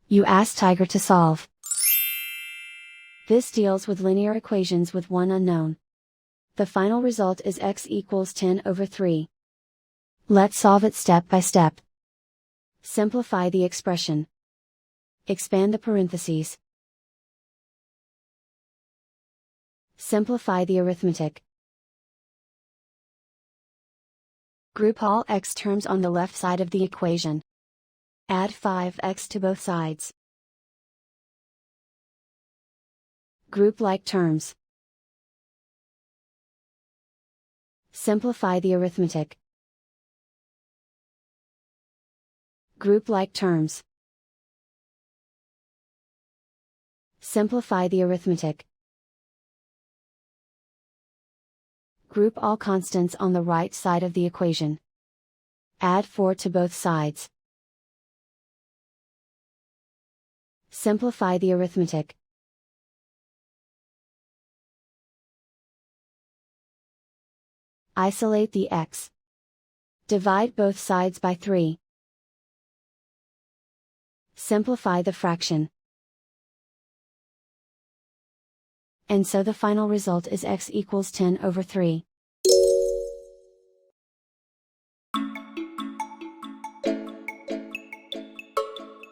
You ask Tiger to solve. This deals with linear equations with one unknown. The final result is x equals 10/3. Let's solve it step by step. Simplify the expression. Expand the parentheses. Simplify the arithmetic. Group all x terms on the left side of the equation. Add 5x to both sides. Group like terms. Simplify the arithmetic. Group like terms. Simplify the arithmetic. Group all constants on the right side of the equation. Add 4 to both sides. Simplify the arithmetic. Isolate the x. Divide both sides by 3. Simplify the fraction. And so the final result is x equals 10/3.